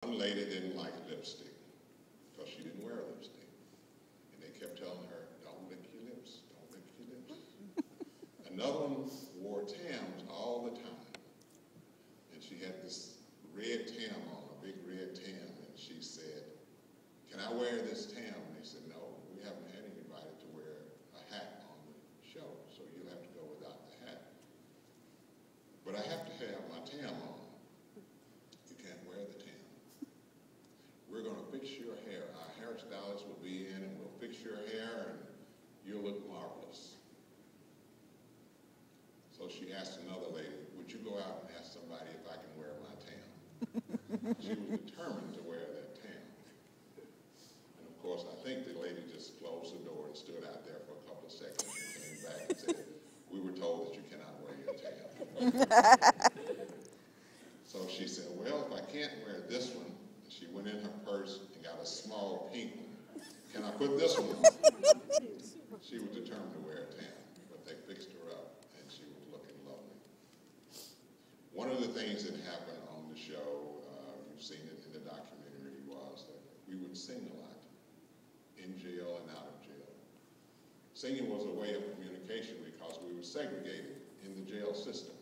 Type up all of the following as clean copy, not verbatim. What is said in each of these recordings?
One lady didn't like lipstick because she didn't wear lipstick. And they kept telling her, don't lick your lips, don't lick your lips. Another one wore Tams all the time. And she had this red Tam on, a big red Tam. And she said, can I wear this Tam? And they said, no, we haven't had anybody to wear a hat on the show, so you'll have to go without the hat. But I have to have my Tam on. You can't wear the Tam. We're going to fix your hair. Our hairstylist will be in and we'll fix your hair and you'll look marvelous. So she asked another lady, would you go out and ask somebody if I can wear my Tam? She was determined to wear that Tam. And of course, I think the lady just closed the door and stood out there for a couple of seconds and came back and said, we were told that you cannot wear your Tam. So she said, well, if I can't wear this one, she went in her purse and got a small pink one. Can I put this one on? She was determined to wear a Tam, but they fixed her up and she was looking lovely. One of the things that happened on the show, you've seen it in the documentary, was that we would sing a lot, in jail and out of jail. Singing was a way of communication because we were segregated in the jail system.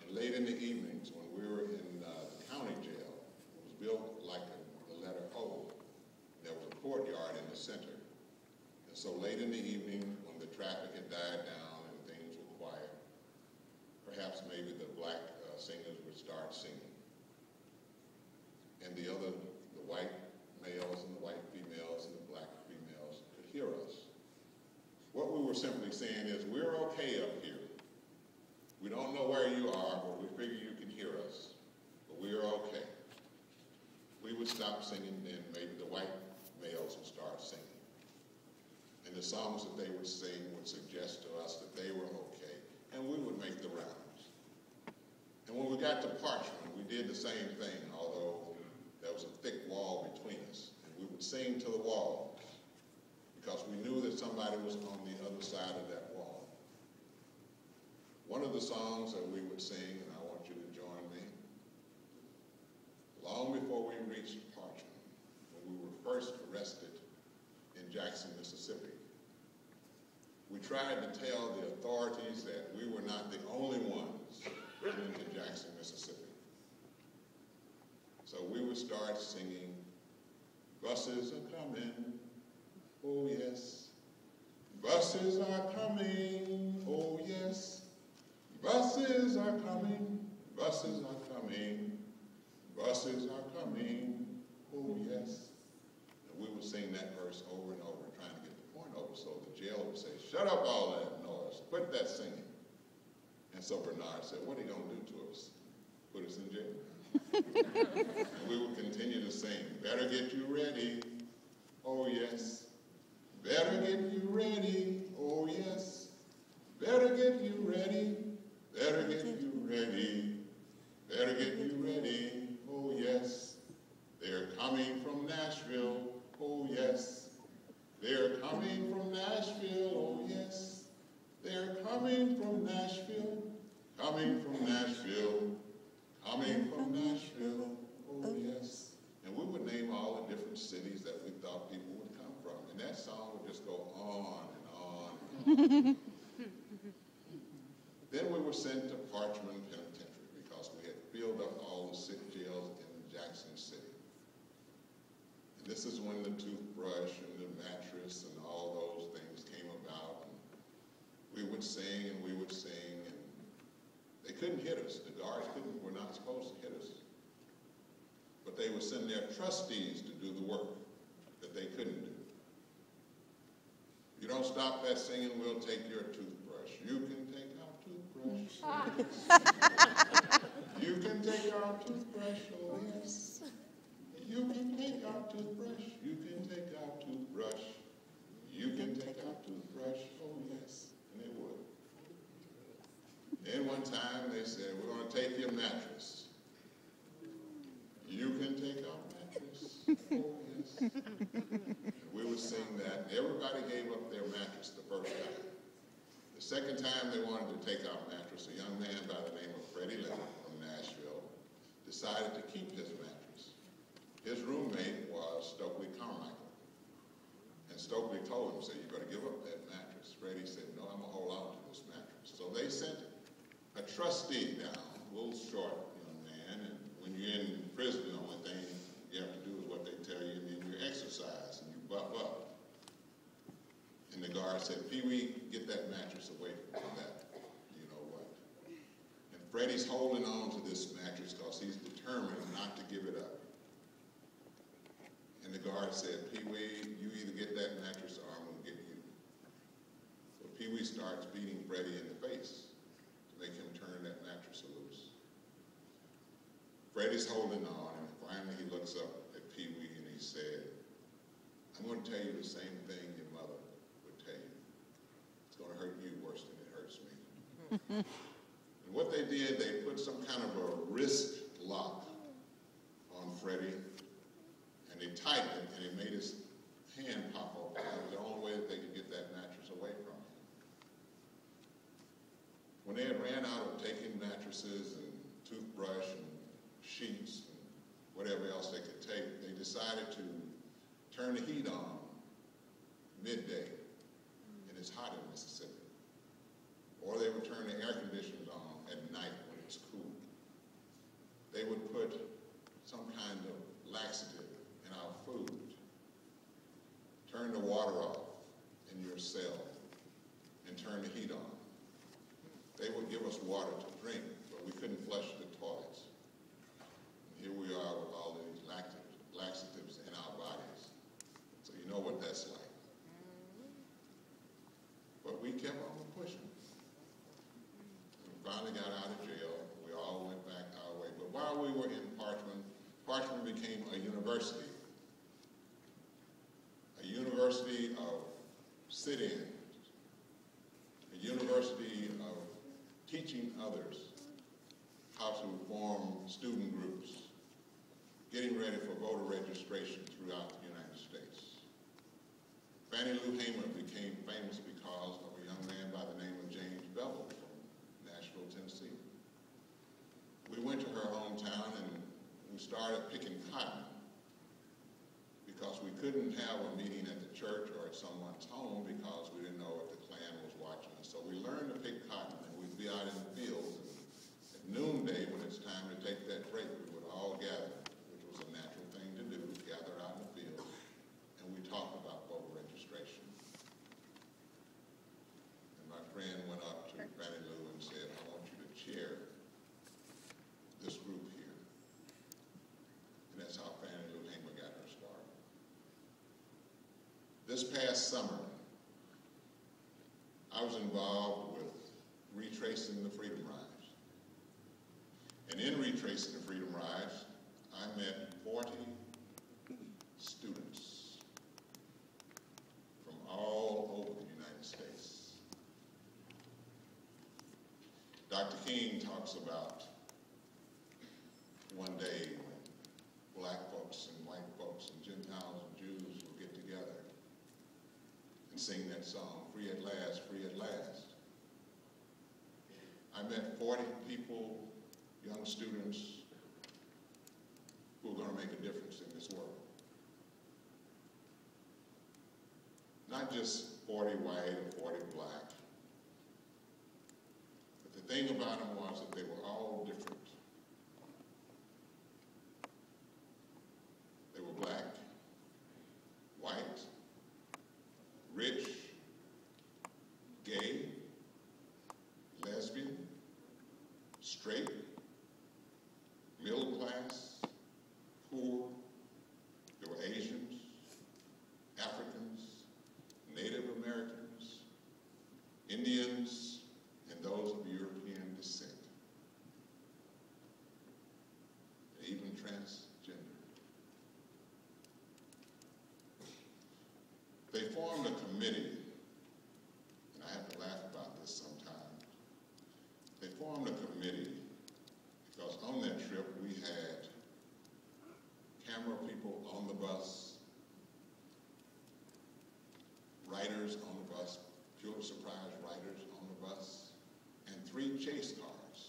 And late in the evenings, when we were in the county jail, it was built like the letter O. There was a courtyard in the center. And so late in the evening, when the traffic had died down and things were quiet, perhaps maybe the black singers would start singing. And the white males and the white females and the black females could hear us. What we were simply saying is, we're okay up here. We don't know where you are, but we figure you can hear us. But we are okay. We would stop singing, and maybe the white males would start singing. And the songs that they would sing would suggest to us that they were okay, and we would make the rounds. And when we got to Parchment, we did the same thing, although there was a thick wall between us. And we would sing to the wall because we knew that somebody was on the other side of that wall. One of the songs that we would sing, and I want you to join me, long before we reached Parchment, when we were first arrested in Jackson, Mississippi, we tried to tell the authorities that we were not the only ones coming to Jackson, Mississippi. So we would start singing, buses are coming, oh yes. Buses are coming, oh yes. Buses are coming, buses are coming, buses are coming, oh yes. And we would sing that verse over and over, trying to get the point over, so the jailer would say, shut up all that noise, quit that singing. And so Bernard said, what are you going to do to us? Put us in jail? And we would continue to sing, better get you ready, oh yes. Better get you ready, oh yes. Better get you ready, better get you ready, better get you ready, oh yes. They're coming from Nashville, oh yes. They're coming from Nashville, oh yes. They're coming from Nashville, coming from Nashville, coming from Nashville, oh yes. And we would name all the different cities that we thought people would come from. And that song would just go on and on and on. Then we were sent to Parchment Penitentiary because we had filled up all the sick jails in Jackson City. And this is when the toothbrush and the mattress and all those things came about. And we would sing and we would sing, and they couldn't hit us. The guards were not supposed to hit us. But they would send their trustees to do the work that they couldn't do. You don't stop that singing, we'll take your toothbrush. You can take our toothbrush. You can take our toothbrush, oh yes. You can take our toothbrush. You can take our toothbrush. You can take our toothbrush, oh yes. And they would. Then one time they said, we're going to take your mattress. You can take our mattress, oh yes. And we would sing that. Everybody gave up their mattress the first time. The second time they wanted to take our mattress, a young man by the name of Freddie Leonard from Nashville decided to keep his mattress. his roommate was Stokely Carmichael. And Stokely told him, said, you better give up that mattress. Freddie said, no, I'm gonna hold on to this mattress. So they sent a trustee down, a little short young man, and when you're in prison, the only thing you have to do is what they tell you, and then you exercise and you buff up. And the guard said, Pee-wee, get that mattress away from that, you know what. And Freddie's holding on to this mattress because he's determined not to give it up. And the guard said, Pee-wee, you either get that mattress or I'm gonna get you. So Pee-wee starts beating Freddie in the face to make him turn that mattress loose. Freddie's holding on, and finally he looks up at Pee-wee and he said, I'm going to tell you the same thing your mother would tell you. It's going to hurt you worse than it hurts me. And what they did, they put some kind of a wrist lock on Freddie, and they tightened it, and it made his hand pop open. That was the only way that they could get that mattress away from him. When they had ran out of taking mattresses and toothbrush and sheets and whatever else they could take, they decided to turn the heat on midday, and it's hot in Mississippi. Or they would turn the air conditioners on at night when it's cool. They would put some kind of laxative in our food, turn the water off in your cell, and turn the heat on. They would give us water to drink, but we couldn't flush the toilets. Here we are with all these laxatives in our bodies. So you know what that's like. But we kept on pushing. We finally got out of jail. We all went back our way. But while we were in Parchman, Parchman became a university of sit-ins, a university of teaching others how to form student groups, getting ready for voter registration throughout the United States. Fannie Lou Hamer became famous because of a young man by the name of James Bevel from Nashville, Tennessee. We went to her hometown and we started picking cotton because we couldn't have a meeting at the church or at someone's home because we didn't know if the Klan was watching us. So we learned to pick cotton, and we'd be out in the fields. And at noonday, when it's time to take that break, we would all gather, which was a natural thing to do, gather out in the field, and we talked about voter registration. And my friend went up to Fannie Lou and said, I want you to chair this group here. And that's how Fannie Lou Hamer got her start. This past summer, I was involved with retracing the Freedom Rides. And in retracing the Freedom Rides, I met 40 students from all over the United States. Dr. King talks about one day when black folks and white folks and Gentiles and Jews will get together and sing that song, Free at Last, Free at Last. I met 40 people, young students, who are going to make a difference in this world. Not just 40 white or 40 black, but the thing about them was that they were all different. They were black, white, rich, gay, lesbian, straight, middle class, poor. There were Asians, Africans, Native Americans, Indians, and those of European descent. Even transgender. They formed a committee, and I have to laugh about this sometimes. They formed a committee because on that trip we had camera people on the bus, writers on the bus, Pulitzer Prize writers on the bus, and 3 chase cars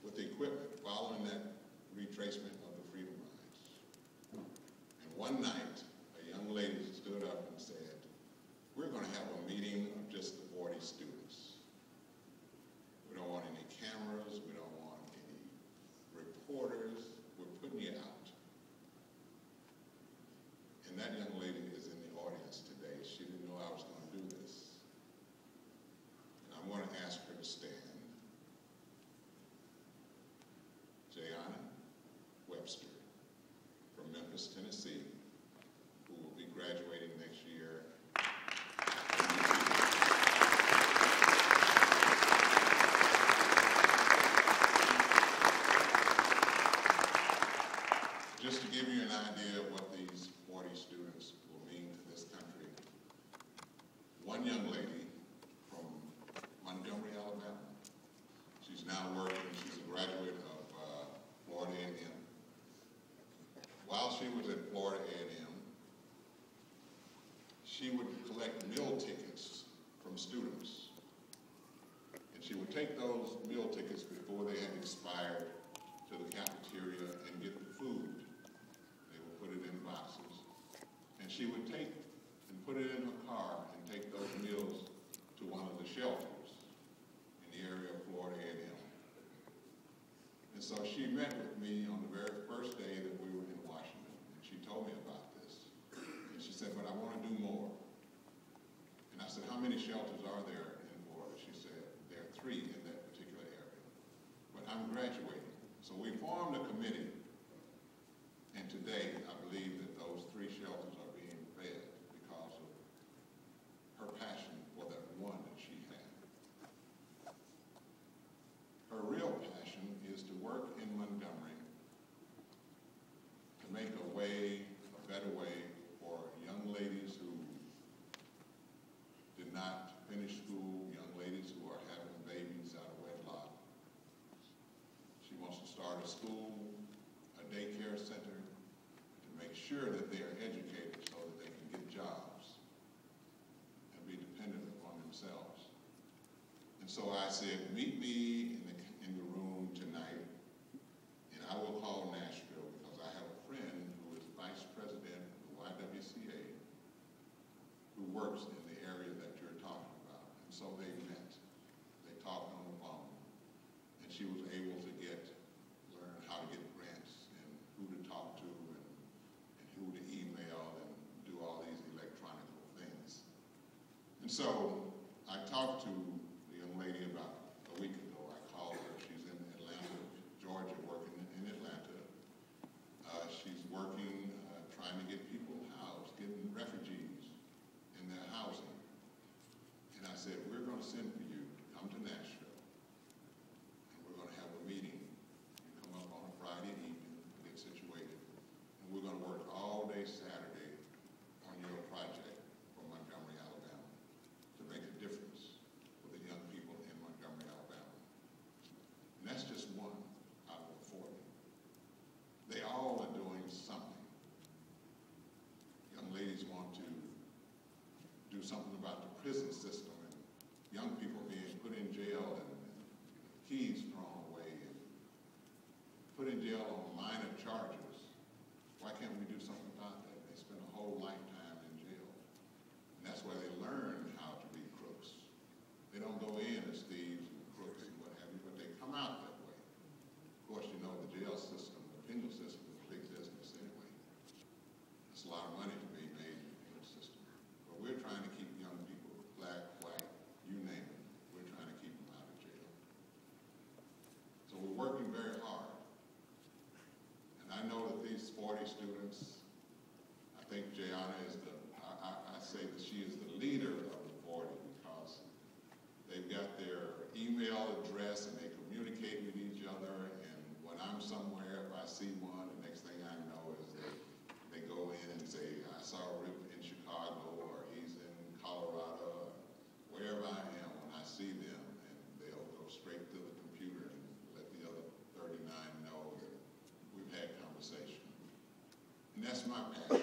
with equipment following that retracement of the Freedom Rides. one night, a young lady stood up and said, we're going to have a meeting of just the 40 students. We don't want any cameras, we don't want any reporters, we're putting you out. And that young lady is in the audience today. She didn't know I was going to do this. And I want to ask her to stand. Jayana Webster from Memphis, Tennessee, who will be graduating next year. Just to give you an idea of what these 40 students will mean to this country, one young lady from Montgomery, Alabama, she's now working, she's a graduate of Florida A&M. While she was at Florida A&M, she would collect meal tickets from students. And she would take those meal tickets before they had expired to the cafeteria and get the food. They would put it in boxes. And she would take and put it in her car and take those meals to one of the shelters in the area of Florida A&M. And so she met with me on the very first day that we were in Washington, and she told me about this. And she said, but I want to do more. And I said, how many shelters are there in Florida? She said, there are 3 in that particular area. But I'm graduating. So we formed a committee, and today I believe that those 3 shelters are being fed because of her passion for that one that she had. Her real passion is to work in Montgomery to make a way, a better way for young ladies who did not finish school, young ladies who are having babies out of wedlock. She wants to start a school, a daycare center, to make sure that they are educated so that they can get jobs and be dependent upon themselves. And so I said, meet me in the room tonight, and I will call Nashville because I have a friend who is vice president of the YWCA who works in the area that you're talking about. And so they met. They talked on the phone, and she was able to learn how to get grants and who to talk to and who to email and do all these electronic things. And so I talked to the young lady about a week ago. I called her. She's in Atlanta, Georgia, working in Atlanta. She's working, trying to get people housed, getting refugees in their housing. And I said, we're going to send for you to come to Nashville, and we're going to have a meeting. You come up on a Friday evening, get situated, and we're going to work all day Saturday on your project for Montgomery, Alabama, to make a difference for the young people in Montgomery, Alabama. And that's just one out of 40. They all are doing something. Young ladies want to do something about the prison system and young people being put in jail and keys thrown away and put in jail on minor charges. Why can't we do something about that? They spend a whole lifetime in jail. And that's where they learn how to be crooks. They don't go in as thieves and crooks and what have you, but they come out that way. Of course, you know the jail system, the penal system is big business anyway. There's a lot of money to be made in the penal system. But we're trying to keep young people, black, white, you name it, we're trying to keep them out of jail. So we're working very hard. And I know that these 40 students, I think Jayana is I say that she is the leader of the 40 because they've got their email address and they communicate with each other. And when I'm somewhere, if I see one, the next thing I know is they go in and say, I saw Rip in Chicago, or he's in Colorado, or wherever I am when I see them, and they'll go straight to the computer and let the other 39 know that we've had conversation. And that's my passion.